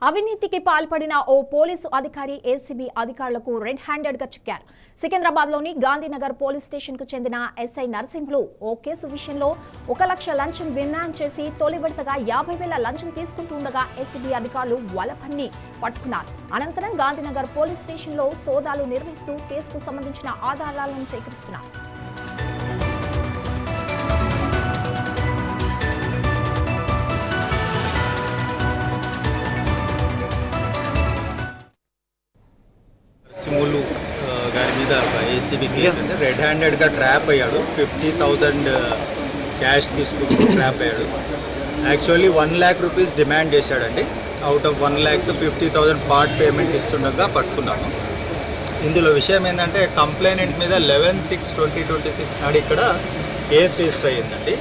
అవినీతికి పాల్పడిన ఓ పోలీసు అధికారి ఏసీబీ అధికారులకు రెడ్ హ్యాండెడ్ గా చిక్కారు. సికింద్రాబాద్లోని గాంధీనగర్ పోలీస్ స్టేషన్ కు చెందిన ఎస్ఐ నరసింహులు ఓ కేసు విషయంలో 1 లక్ష లంచం డిమాండ్ చేసి తొలి విడతగా 50,000 లంచం తీసుకుంటుండగా ఏసీబీ అధికారులు వలపన్ని పట్టుకున్నారు. అనంతరం గాంధీనగర్ పోలీస్ స్టేషన్ లో సోదాలు నిర్వహిస్తూ కేసుకు సంబంధించిన ఆధారాలను సేకరిస్తున్నారు. సిములు గారి మీద ఏసీబీ కేసు అంటే రెడ్ హ్యాండెడ్గా ట్రాప్ అయ్యాడు. 50,000 క్యాష్ తీసుకుని ట్రాప్ అయ్యాడు. యాక్చువల్లీ 1 lakh రూపీస్ డిమాండ్ చేశాడండి. Out of 1 lakh 50,000 part payment ఇస్తుండగా పట్టుకున్నాము. ఇందులో విషయం ఏంటంటే కంప్లైనెంట్ మీద 11/6/2026 నాడు ఇక్కడ కేసు రిజిస్టర్ అయ్యిందండి.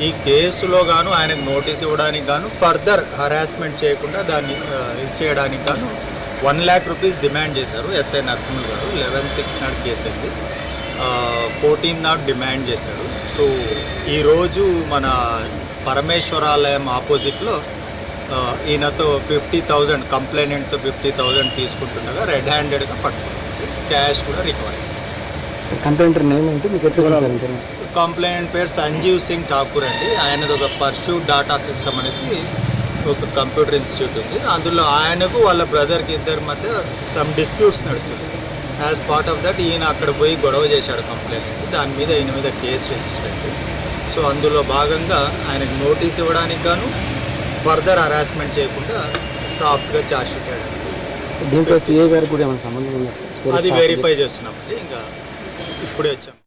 ఈ కేసులో గాను ఆయనకు నోటీస్ ఇవ్వడానికి గాను ఫర్దర్ హరాస్మెంట్ చేయకుండా దాన్ని ఇచ్చేయడానికి గాను 1 lakh రూపీస్ డిమాండ్ చేశారు ఎస్ఐ నరసింహులు గారు. 11/6 నాడు కేసు అయింది. 14 నాడు డిమాండ్ చేశారు. సో ఈరోజు మన పరమేశ్వరాలయం ఆపోజిట్లో ఈయనతో 50,000 కంప్లైనెంట్తో 50,000 తీసుకుంటుండగా రెడ్ హ్యాండెడ్గా పట్టుకున్నారు. క్యాష్ కూడా రికవర్ అయింది. కంప్లైంట్ నేమ్ ఏంటి మీకు ఎట్లా? కంప్లైనెంట్ పేరు సంజీవ్ సింగ్ ఠాకూర్ అండి. ఆయనది ఒక పర్ష్యూట్ డాటా సిస్టమ్ అనేసి ఒక కంప్యూటర్ ఇన్స్టిట్యూట్ ఉంది. అందులో ఆయనకు వాళ్ళ బ్రదర్కి ఇద్దరి మధ్య సమ్ డిస్ప్యూట్స్ నడుస్తుంది. యాజ్ పార్ట్ ఆఫ్ దట్ ఈయన అక్కడ పోయి గొడవ చేశాడు కంప్లైంట్. దాని మీద ఈయన మీద కేసు రిజిస్టర్ అయింది. సో అందులో భాగంగా ఆయనకు నోటీస్ ఇవ్వడానికి గాను ఫర్దర్ హరాస్మెంట్ చేయకుండా సాఫ్ట్గా ఛార్జ్ షీట్ వేయడానికి దీంట్లో సిఐ గారు కూడా ఏమైనా సంబంధం ఉందా? అది వెరిఫై చేస్తున్నామండి. ఇంకా ఇప్పుడే వచ్చాం.